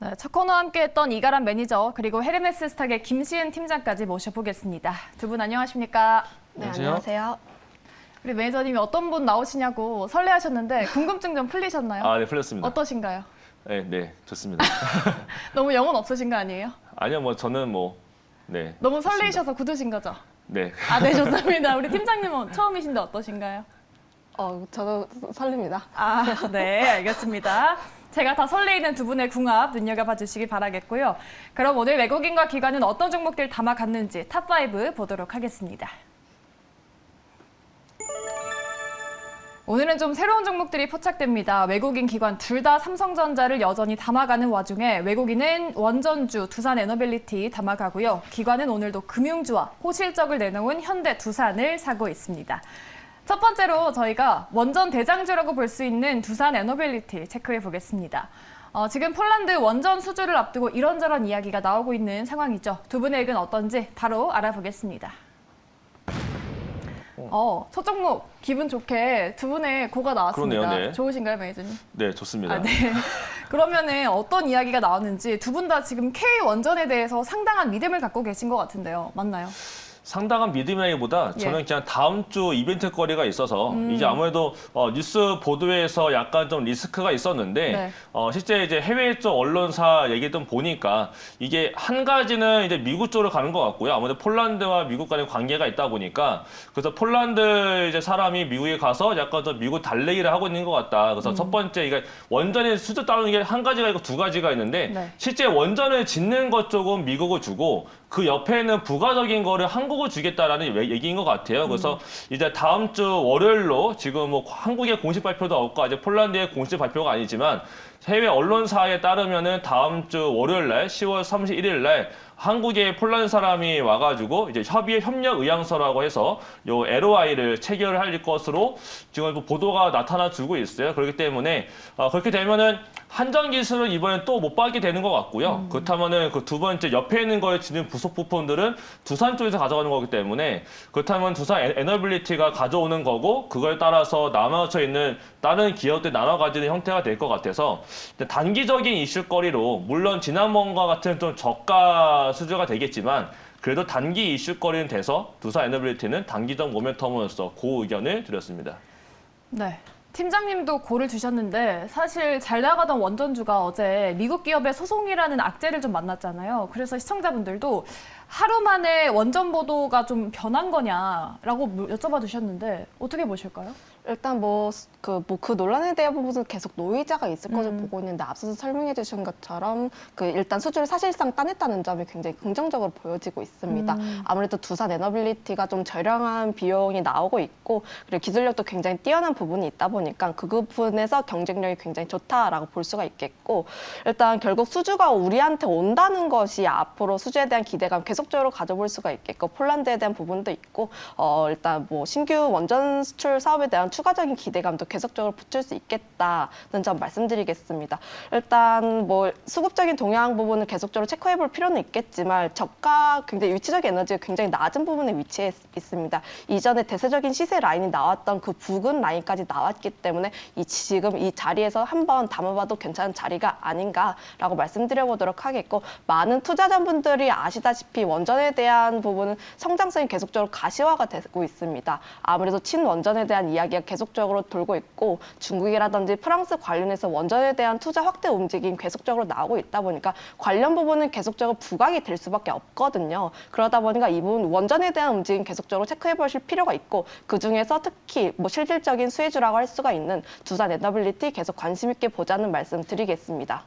네, 첫 코너와 함께했던 이가람 매니저 그리고 헤르메스 스탁의 김시은 팀장까지 모셔보겠습니다. 두 분 안녕하십니까? 네, 안녕하세요. 우리 매니저님이 어떤 분 나오시냐고 설레하셨는데 궁금증 좀 풀리셨나요? 네, 풀렸습니다. 어떠신가요? 네, 좋습니다. 너무 영혼 없으신 거 아니에요? 아니요, 저는 네. 너무 좋습니다. 설레이셔서 굳으신 거죠? 네. 네, 좋습니다. 우리 팀장님은 처음이신데 어떠신가요? 저도 설렙니다. 네, 알겠습니다. 제가 다 설레이는 두 분의 궁합 눈여겨봐 주시기 바라겠고요. 그럼 오늘 외국인과 기관은 어떤 종목들 담아갔는지 탑5 보도록 하겠습니다. 오늘은 좀 새로운 종목들이 포착됩니다. 외국인 기관 둘 다 삼성전자를 여전히 담아가는 와중에 외국인은 원전주, 두산에너빌리티 담아가고요. 기관은 오늘도 금융주와 호실적을 내놓은 현대 두산을 사고 있습니다. 첫 번째로 저희가 원전 대장주라고 볼 수 있는 두산에너빌리티 체크해 보겠습니다. 지금 폴란드 원전 수주를 앞두고 이런저런 이야기가 나오고 있는 상황이죠. 두 분의 의견 어떤지 바로 알아보겠습니다. 첫 종목 기분 좋게 두 분의 고가 나왔습니다. 그러네요, 네. 좋으신가요, 매니저님? 네, 좋습니다. 네. 그러면은 어떤 이야기가 나왔는지 두 분 다 지금 K 원전에 대해서 상당한 믿음을 갖고 계신 것 같은데요. 맞나요? 상당한 믿음이라기보다 저는 그냥 다음 주 이벤트 거리가 있어서 이제 아무래도 뉴스 보도에서 약간 좀 리스크가 있었는데 네. 실제 이제 해외 쪽 언론사 얘기 좀 보니까 이게 한 가지는 이제 미국 쪽으로 가는 것 같고요. 아무래도 폴란드와 미국 간의 관계가 있다 보니까 그래서 폴란드 이제 사람이 미국에 가서 약간 좀 미국 달래기를 하고 있는 것 같다. 그래서 첫 번째 이게 원전에 수주 따는 게 한 가지가 있고 두 가지가 있는데 네. 실제 원전을 짓는 것 쪽은 미국을 주고 그 옆에는 부가적인 거를 한국을 주겠다라는 얘기인 것 같아요. 그래서 이제 다음 주 월요일로 지금 한국의 공식 발표도 없고 아직 폴란드의 공식 발표가 아니지만 해외 언론사에 따르면은 다음 주 월요일 날 10월 31일 날 한국의 폴란드 사람이 와가지고 이제 협력 의향서라고 해서 요 LOI를 체결할 것으로 지금 보도가 나타나주고 있어요. 그렇기 때문에 그렇게 되면은 한전 기술은 이번엔 또 못 받게 되는 것 같고요. 그렇다면은 그 두 번째 옆에 있는 거에 지는 부속 부품들은 두산 쪽에서 가져가는 거기 때문에 그렇다면 두산 에너빌리티가 가져오는 거고 그걸 따라서 나눠져 있는 다른 기업들 나눠 가지는 형태가 될 것 같아서 단기적인 이슈거리로 물론 지난번과 같은 좀 저가 수주가 되겠지만 그래도 단기 이슈거리는 돼서 두산 에너빌리티는 단기적 모멘텀으로서 고 의견을 드렸습니다. 네. 팀장님도 고를 주셨는데 사실 잘 나가던 원전주가 어제 미국 기업의 소송이라는 악재를 좀 만났잖아요. 그래서 시청자분들도 하루 만에 원전 보도가 좀 변한 거냐라고 여쭤봐 주셨는데 어떻게 보실까요? 일단 그 논란에 대한 부분은 계속 노이자가 있을 것으로 보고 있는데 앞서서 설명해 주신 것처럼 일단 수주를 사실상 따냈다는 점이 굉장히 긍정적으로 보여지고 있습니다. 아무래도 두산 에너빌리티가 좀 저렴한 비용이 나오고 있고 그리고 기술력도 굉장히 뛰어난 부분이 있다 보니까 그 부분에서 경쟁력이 굉장히 좋다라고 볼 수가 있겠고 일단 결국 수주가 우리한테 온다는 것이 앞으로 수주에 대한 기대감 계속적으로 가져볼 수가 있겠고 폴란드에 대한 부분도 있고 일단 신규 원전 수출 사업에 대한 추가적인 기대감도 계속적으로 붙을 수 있겠다는 점 말씀드리겠습니다. 일단 수급적인 동향 부분을 계속적으로 체크해 볼 필요는 있겠지만 저가 굉장히 위치적 에너지가 굉장히 낮은 부분에 위치해 있습니다. 이전에 대세적인 시세 라인이 나왔던 그 부근 라인까지 나왔기 때문에 지금 이 자리에서 한번 담아봐도 괜찮은 자리가 아닌가라고 말씀드려보도록 하겠고 많은 투자자분들이 아시다시피 원전에 대한 부분은 성장성이 계속적으로 가시화가 되고 있습니다. 아무래도 친원전에 대한 이야기가 계속적으로 돌고 있고 중국이라든지 프랑스 관련해서 원전에 대한 투자 확대 움직임 계속적으로 나오고 있다 보니까 관련 부분은 계속적으로 부각이 될 수밖에 없거든요. 그러다 보니까 이 부분 원전에 대한 움직임 계속적으로 체크해 보실 필요가 있고 그중에서 특히 실질적인 수혜주라고 할 수가 있는 두산 에너빌리티 계속 관심 있게 보자는 말씀 드리겠습니다.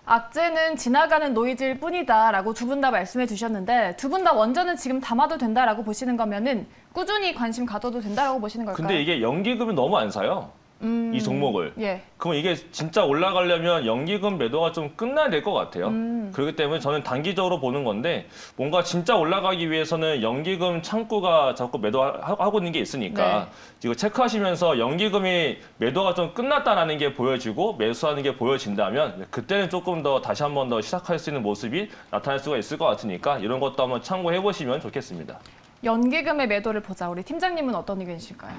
악재는 지나가는 노이즈일 뿐이다라고 두 분 다 말씀해 주셨는데 두 분 다 원전은 지금 담아도 된다라고 보시는 거면은 꾸준히 관심 가져도 된다라고 보시는 걸까요? 근데 이게 연기금이 너무 안 사요. 이 종목을. 예. 그럼 이게 진짜 올라가려면 연기금 매도가 좀 끝나야 될 것 같아요. 그렇기 때문에 저는 단기적으로 보는 건데 뭔가 진짜 올라가기 위해서는 연기금 창구가 자꾸 매도하고 있는 게 있으니까 네. 이거 체크하시면서 연기금이 매도가 좀 끝났다라는 게 보여지고 매수하는 게 보여진다면 그때는 조금 더 다시 한 번 더 시작할 수 있는 모습이 나타날 수가 있을 것 같으니까 이런 것도 한번 참고해 보시면 좋겠습니다. 연기금의 매도를 보자. 우리 팀장님은 어떤 의견이실까요?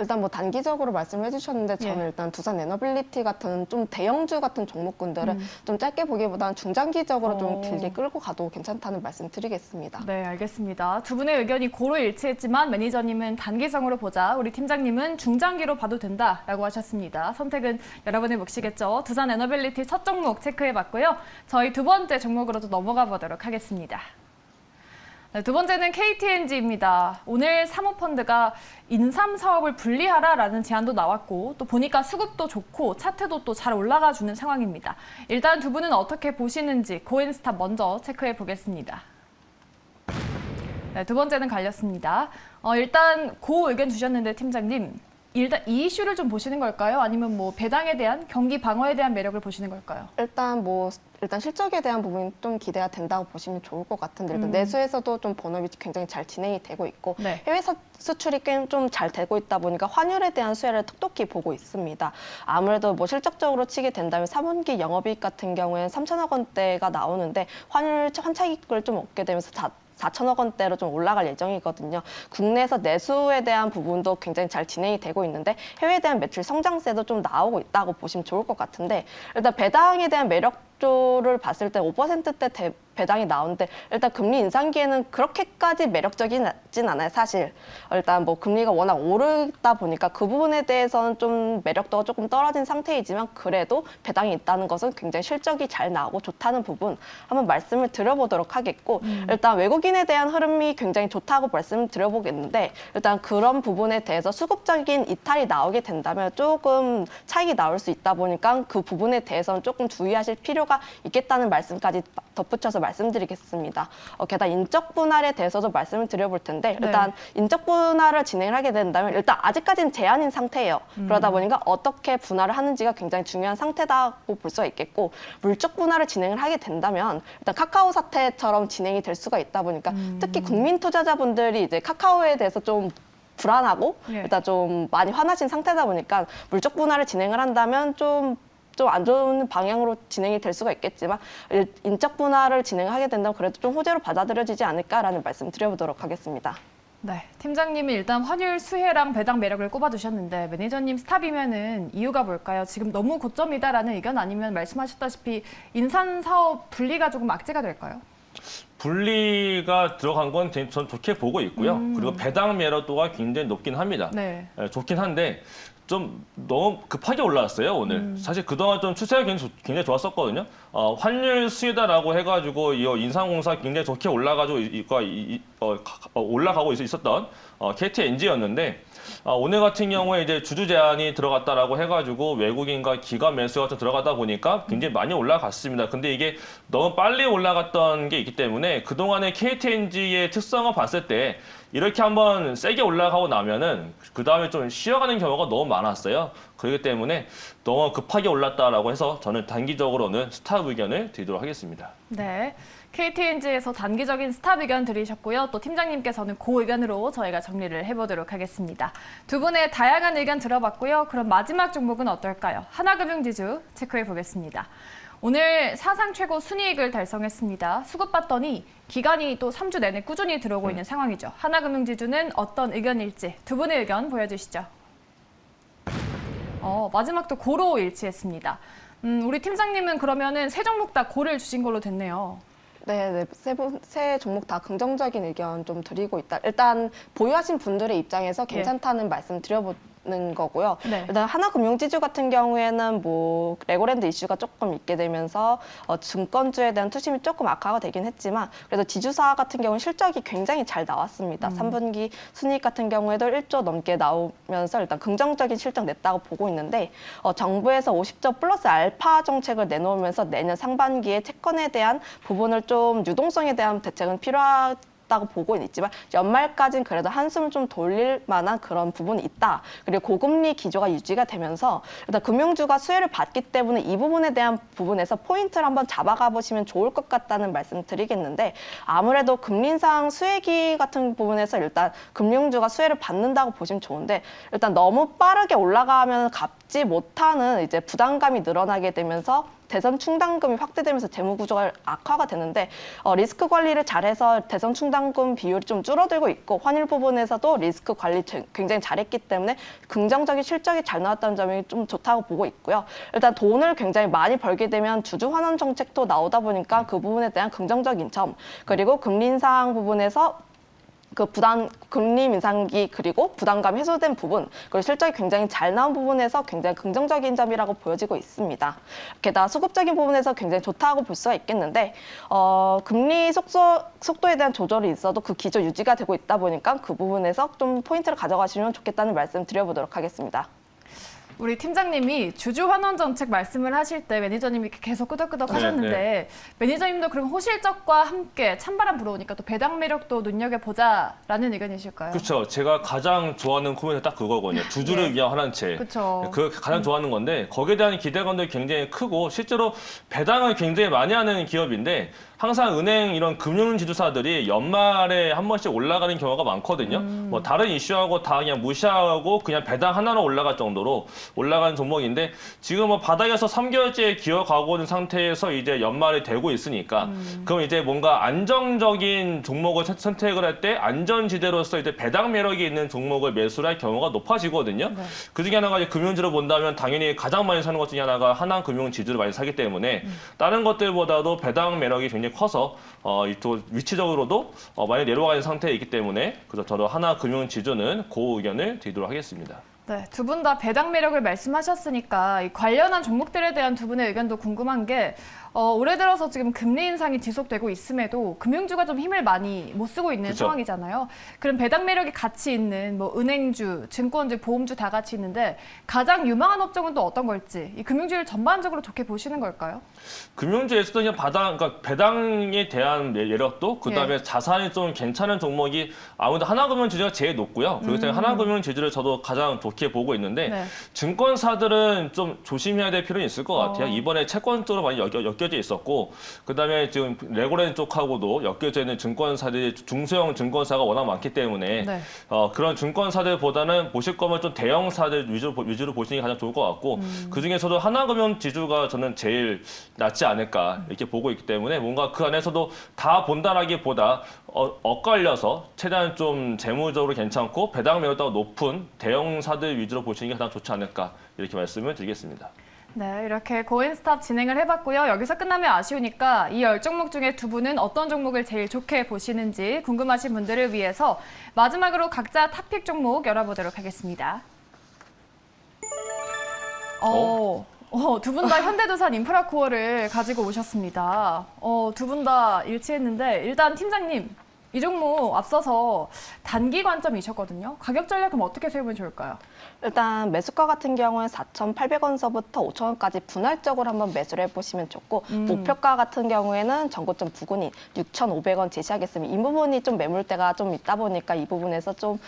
일단 뭐 단기적으로 말씀을 해주셨는데 저는 예. 일단 두산 에너빌리티 같은 좀 대형주 같은 종목군들은 좀 짧게 보기보다는 중장기적으로 좀 길게 끌고 가도 괜찮다는 말씀 드리겠습니다. 네, 알겠습니다. 두 분의 의견이 고루 일치했지만 매니저님은 단기성으로 보자, 우리 팀장님은 중장기로 봐도 된다라고 하셨습니다. 선택은 여러분의 몫이겠죠. 두산 에너빌리티 첫 종목 체크해봤고요. 저희 두 번째 종목으로도 넘어가 보도록 하겠습니다. 네, 두 번째는 KTNG입니다. 오늘 사모펀드가 인삼 사업을 분리하라라는 제안도 나왔고 또 보니까 수급도 좋고 차트도 또 잘 올라가 주는 상황입니다. 일단 두 분은 어떻게 보시는지 고인스탑 먼저 체크해 보겠습니다. 네, 두 번째는 갈렸습니다. 일단 고 의견 주셨는데 팀장님, 일단 이 이슈를 좀 보시는 걸까요? 아니면 뭐 배당에 대한 경기 방어에 대한 매력을 보시는 걸까요? 일단 실적에 대한 부분이 좀 기대가 된다고 보시면 좋을 것 같은데 일단 내수에서도 좀 본업이 굉장히 잘 진행이 되고 있고 네. 해외 수출이 꽤 좀 잘 되고 있다 보니까 환율에 대한 수혜를 톡톡히 보고 있습니다. 아무래도 뭐 실적적으로 치게 된다면 3분기 영업이익 같은 경우에는 3천억 원대가 나오는데 환율 환차익을 좀 얻게 되면서 4천억 원대로 좀 올라갈 예정이거든요. 국내에서 내수에 대한 부분도 굉장히 잘 진행이 되고 있는데 해외에 대한 매출 성장세도 좀 나오고 있다고 보시면 좋을 것 같은데 일단 배당에 대한 매력조를 봤을 때 5%대 배당이 나오는데 일단 금리 인상기에는 그렇게까지 매력적이진 않아요, 사실. 일단 뭐 금리가 워낙 오르다 보니까 그 부분에 대해서는 좀 매력도가 조금 떨어진 상태이지만 그래도 배당이 있다는 것은 굉장히 실적이 잘 나오고 좋다는 부분 한번 말씀을 드려보도록 하겠고 일단 외국인에 대한 흐름이 굉장히 좋다고 말씀드려보겠는데 일단 그런 부분에 대해서 수급적인 이탈이 나오게 된다면 조금 차익이 나올 수 있다 보니까 그 부분에 대해서는 조금 주의하실 필요가 있겠다는 말씀까지 덧붙여서 말씀드리겠습니다. 게다가 인적 분할에 대해서도 말씀을 드려볼 텐데 일단 인적 분할을 진행을 하게 된다면 일단 아직까지는 제한인 상태예요. 그러다 보니까 어떻게 분할을 하는지가 굉장히 중요한 상태다고 볼 수가 있겠고 물적 분할을 진행을 하게 된다면 일단 카카오 사태처럼 진행이 될 수가 있다 보니까 특히 국민 투자자분들이 이제 카카오에 대해서 좀 불안하고 일단 좀 많이 화나신 상태다 보니까 물적 분할을 진행을 한다면 좀 안 좋은 방향으로 진행이 될 수가 있겠지만 인적 분할을 진행하게 된다면 그래도 좀 호재로 받아들여지지 않을까라는 말씀 드려보도록 하겠습니다. 네, 팀장님이 일단 환율 수혜랑 배당 매력을 꼽아주셨는데 매니저님 스탑이면은 이유가 뭘까요? 지금 너무 고점이다라는 의견 아니면 말씀하셨다시피 인산 사업 분리가 조금 악재가 될까요? 분리가 들어간 건 전 좋게 보고 있고요. 그리고 배당 매력도가 굉장히 높긴 합니다. 네. 좋긴 한데 좀 너무 급하게 올라왔어요, 오늘. 사실 그동안 좀 추세가 굉장히 좋았었거든요. 환율 수혜다라고 해가지고 이 인상공사 굉장히 좋게 올라가고 있었던 KTNG였는데 오늘 같은 경우에 이제 주주 제한이 들어갔다라고 해가지고 외국인과 기관 매수가 좀 들어가다 보니까 굉장히 많이 올라갔습니다. 근데 이게 너무 빨리 올라갔던 게 있기 때문에 그동안의 KTNG의 특성을 봤을 때 이렇게 한번 세게 올라가고 나면은 그 다음에 좀 쉬어가는 경우가 너무 많았어요. 그렇기 때문에 너무 급하게 올랐다라고 해서 저는 단기적으로는 스탑 의견을 드리도록 하겠습니다. 네. KTNG에서 단기적인 스탑 의견 들으셨고요. 또 팀장님께서는 고 의견으로 저희가 정리를 해보도록 하겠습니다. 두 분의 다양한 의견 들어봤고요. 그럼 마지막 종목은 어떨까요? 하나금융지주 체크해 보겠습니다. 오늘 사상 최고 순이익을 달성했습니다. 수급받더니 기간이 또 3주 내내 꾸준히 들어오고 있는 상황이죠. 하나금융지주는 어떤 의견일지 두 분의 의견 보여주시죠. 마지막도 고로 일치했습니다. 우리 팀장님은 그러면은 세 종목 다 고를 주신 걸로 됐네요. 네, 세 종목 다 긍정적인 의견 좀 드리고 있다. 일단 보유하신 분들의 입장에서 괜찮다는 말씀 드려보는 거고요. 네. 일단 하나금융지주 같은 경우에는 뭐 레고랜드 이슈가 조금 있게 되면서 증권주에 대한 투심이 조금 악화가 되긴 했지만 그래도 지주사 같은 경우는 실적이 굉장히 잘 나왔습니다. 3분기 순이익 같은 경우에도 1조 넘게 나오면서 일단 긍정적인 실적 냈다고 보고 있는데 정부에서 50조 플러스 알파 정책을 내놓으면서 내년 상반기에 채권에 대한 부분을 좀 유동성에 대한 대책은 필요하다고 보고는 있지만 연말까지는 그래도 한숨을 좀 돌릴 만한 그런 부분이 있다. 그리고 고금리 기조가 유지가 되면서 일단 금융주가 수혜를 받기 때문에 이 부분에 대한 부분에서 포인트를 한번 잡아가 보시면 좋을 것 같다는 말씀 드리겠는데 아무래도 금리 인상 수혜기 같은 부분에서 일단 금융주가 수혜를 받는다고 보시면 좋은데 일단 너무 빠르게 올라가면 갚지 못하는 이제 부담감이 늘어나게 되면서 대선 충당금이 확대되면서 재무 구조가 악화가 되는데 리스크 관리를 잘해서 대선 충당금 비율이 좀 줄어들고 있고 환율 부분에서도 리스크 관리 굉장히 잘했기 때문에 긍정적인 실적이 잘 나왔다는 점이 좀 좋다고 보고 있고요. 일단 돈을 굉장히 많이 벌게 되면 주주 환원 정책도 나오다 보니까 그 부분에 대한 긍정적인 점, 그리고 금리 인상 부분에서 그 금리 인상기 그리고 부담감 해소된 부분, 그리고 실적이 굉장히 잘 나온 부분에서 굉장히 긍정적인 점이라고 보여지고 있습니다. 게다가 수급적인 부분에서 굉장히 좋다고 볼 수가 있겠는데 금리 속도에 대한 조절이 있어도 그 기조 유지가 되고 있다 보니까 그 부분에서 좀 포인트를 가져가시면 좋겠다는 말씀 드려보도록 하겠습니다. 우리 팀장님이 주주 환원 정책 말씀을 하실 때 매니저님이 이렇게 계속 끄덕끄덕 하셨는데 매니저님도 그럼 호실적과 함께 찬바람 불어오니까 또 배당 매력도 눈여겨보자라는 의견이실까요? 그렇죠. 제가 가장 좋아하는 코멘트 딱 그거거든요. 주주를 위한 환원책. 그쵸. 그 가장 좋아하는 건데 거기에 대한 기대감도 굉장히 크고 실제로 배당을 굉장히 많이 하는 기업인데 항상 은행 이런 금융지주사들이 연말에 한 번씩 올라가는 경우가 많거든요. 뭐 다른 이슈하고 다 그냥 무시하고 그냥 배당 하나로 올라갈 정도로 올라가는 종목인데 지금 뭐 바닥에서 3개월째 기어가고 있는 상태에서 이제 연말이 되고 있으니까 그럼 이제 뭔가 안정적인 종목을 선택을 할 때 안전지대로서 이제 배당 매력이 있는 종목을 매수를 할 경우가 높아지거든요. 네. 그 중에 하나가 이제 금융지로 본다면 당연히 가장 많이 사는 것 중에 하나가 하나금융지주를 많이 사기 때문에 다른 것들보다도 배당 매력이 굉장히 커서 이쪽 위치적으로도 많이 내려가는 상태에 있기 때문에 그래서 저도 하나금융지주는 그 의견을 드리도록 하겠습니다. 네, 두 분 다 배당 매력을 말씀하셨으니까 이 관련한 종목들에 대한 두 분의 의견도 궁금한 게 올해 들어서 지금 금리 인상이 지속되고 있음에도 금융주가 좀 힘을 많이 못 쓰고 있는 그쵸. 상황이잖아요. 그럼 배당 매력이 같이 있는 뭐 은행주, 증권주, 보험주 다 같이 있는데 가장 유망한 업종은 또 어떤 걸지 이 금융주를 전반적으로 좋게 보시는 걸까요? 금융주에서도 그냥 그러니까 배당에 대한 매력도 그다음에 자산이 좀 괜찮은 종목이 아무래도 하나금융지주가 제일 높고요. 그리고 하나금융지주를 저도 가장 좋게 보고 있는데 네. 증권사들은 좀 조심해야 될 필요는 있을 것 같아요. 이번에 채권 쪽으로 많이 엮여져 있었고 그다음에 지금 레고랜 쪽하고도 엮여져 있는 증권사들이 중소형 증권사가 워낙 많기 때문에 네. 그런 증권사들보다는 보실 거면 좀 대형사들 위주로 보시는 게 가장 좋을 것 같고 그 중에서도 하나금융지주가 저는 제일 낫지 않을까 이렇게 보고 있기 때문에 뭔가 그 안에서도 다 본다라기보다 엇갈려서 최대한 좀 재무적으로 괜찮고 배당 매력도가 높은 대형사들 위주로 보시는 게 가장 좋지 않을까 이렇게 말씀을 드리겠습니다. 네, 이렇게 고인스탑 진행을 해봤고요. 여기서 끝나면 아쉬우니까 이 10종목 중에 두 분은 어떤 종목을 제일 좋게 보시는지 궁금하신 분들을 위해서 마지막으로 각자 탑픽 종목 열어보도록 하겠습니다. 두 분 다 현대두산 인프라코어를 가지고 오셨습니다. 두 분 다 일치했는데 일단 팀장님, 이 종목 앞서서 단기 관점이셨거든요. 가격 전략 그럼 어떻게 세우면 좋을까요? 일단 매수가 같은 경우는 4,800원서부터 5,000원까지 분할적으로 한번 매수를 해보시면 좋고 목표가 같은 경우에는 전고점 부근인 6,500원 제시하겠습니다. 이 부분이 좀 매물대가 좀 있다 보니까 이 부분에서 좀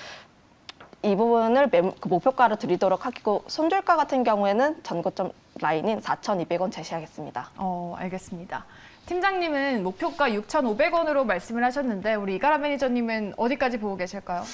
이 부분을 목표가로 드리도록 하고 손절가 같은 경우에는 전고점 라인인 4,200원 제시하겠습니다. 알겠습니다. 팀장님은 목표가 6,500원으로 말씀을 하셨는데 우리 이가라 매니저님은 어디까지 보고 계실까요?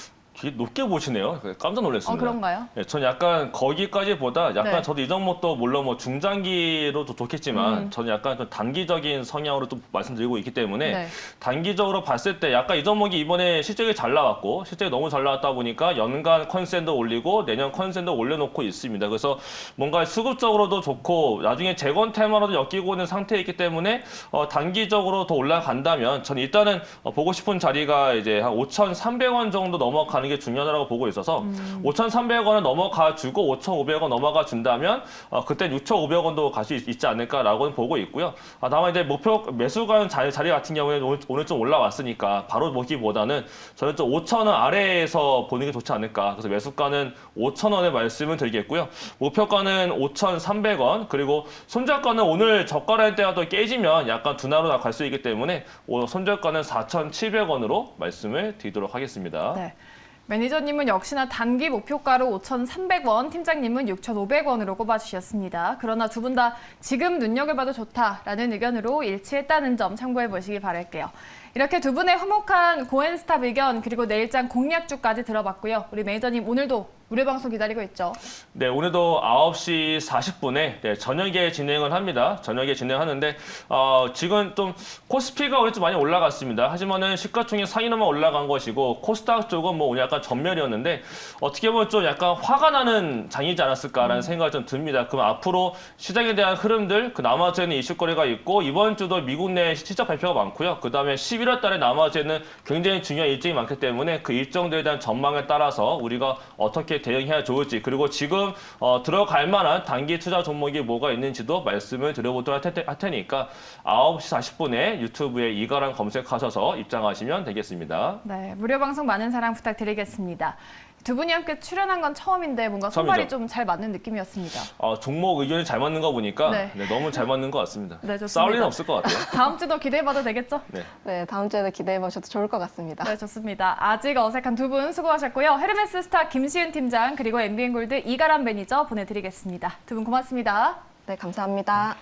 되게 높게 보시네요. 깜짝 놀랐습니다. 그런가요? 네, 전 약간 거기까지보다 약간 네. 저도 이 종목도 물론 뭐 중장기로도 좋겠지만 저는 약간 좀 단기적인 성향으로 또 말씀드리고 있기 때문에 네. 단기적으로 봤을 때 약간 이 종목이 이번에 실적이 잘 나왔고 실적이 너무 잘 나왔다 보니까 연간 컨센도 올리고 내년 컨센도 올려놓고 있습니다. 그래서 뭔가 수급적으로도 좋고 나중에 재건 테마로도 엮이고 있는 상태에 있기 때문에 단기적으로 더 올라간다면 저는 일단은 보고 싶은 자리가 이제 한 5,300원 정도 넘어가는 게 중요하다고 보고 있어서 5,300원을 넘어가 주고 5,500원 넘어가 준다면 그때 6,500원도 갈 수 있지 않을까라고는 보고 있고요. 다만 이제 목표 매수가는 자리 같은 경우에는 오늘 좀 올라왔으니까 바로 보기보다는 저는 좀 5,000원 아래에서 보는 게 좋지 않을까. 그래서 매수가는 5,000원을 말씀을 드리겠고요. 목표가는 5,300원 그리고 손절가는 오늘 저가를 때가 깨지면 약간 둔화로 갈 수 있기 때문에 손절가는 4,700원으로 말씀을 드리도록 하겠습니다. 네. 매니저님은 역시나 단기 목표가로 5,300원, 팀장님은 6,500원으로 꼽아주셨습니다. 그러나 두 분 다 지금 눈여겨봐도 좋다라는 의견으로 일치했다는 점 참고해 보시기 바랄게요. 이렇게 두 분의 화목한 고앤스탑 의견 그리고 내일장 공략주까지 들어봤고요. 우리 매니저님 오늘도 무료 방송 기다리고 있죠. 네, 오늘도 9시 40분에 저녁에 진행을 합니다. 저녁에 진행하는데 지금 좀 코스피가 오늘 좀 많이 올라갔습니다. 하지만은 시가총액 상위로만 올라간 것이고 코스닥 쪽은 뭐 오늘 약간 전멸이었는데 어떻게 보면 좀 약간 화가 나는 장이지 않았을까라는 생각이 좀 듭니다. 그럼 앞으로 시장에 대한 흐름들, 그 남아있는 이슈거리가 있고 이번 주도 미국 내 실적 발표가 많고요. 그 다음에 11월 달에 남아있는 굉장히 중요한 일정이 많기 때문에 그 일정들에 대한 전망에 따라서 우리가 어떻게 대응해야 좋을지 그리고 지금 들어갈 만한 단기 투자 종목이 뭐가 있는지도 말씀을 드려보도록 할 테니까 9시 40분에 유튜브에 이가람 검색하셔서 입장하시면 되겠습니다. 네, 무료 방송 많은 사랑 부탁드리겠습니다. 두 분이 함께 출연한 건 처음인데 뭔가 손발이 처음이죠. 좀 잘 맞는 느낌이었습니다. 종목 의견이 잘 맞는 거 보니까 네. 너무 잘 맞는 것 같습니다. 네, 좋습니다. 싸울 일은 없을 것 같아요. 다음 주도 기대해봐도 되겠죠? 네. 네, 다음 주에도 기대해 보셔도 좋을 것 같습니다. 네, 좋습니다. 아직 어색한 두 분 수고하셨고요. 헤르메스 스타 김시은 팀장 그리고 MBN골드 이가람 매니저 보내드리겠습니다. 두 분 고맙습니다. 네, 감사합니다.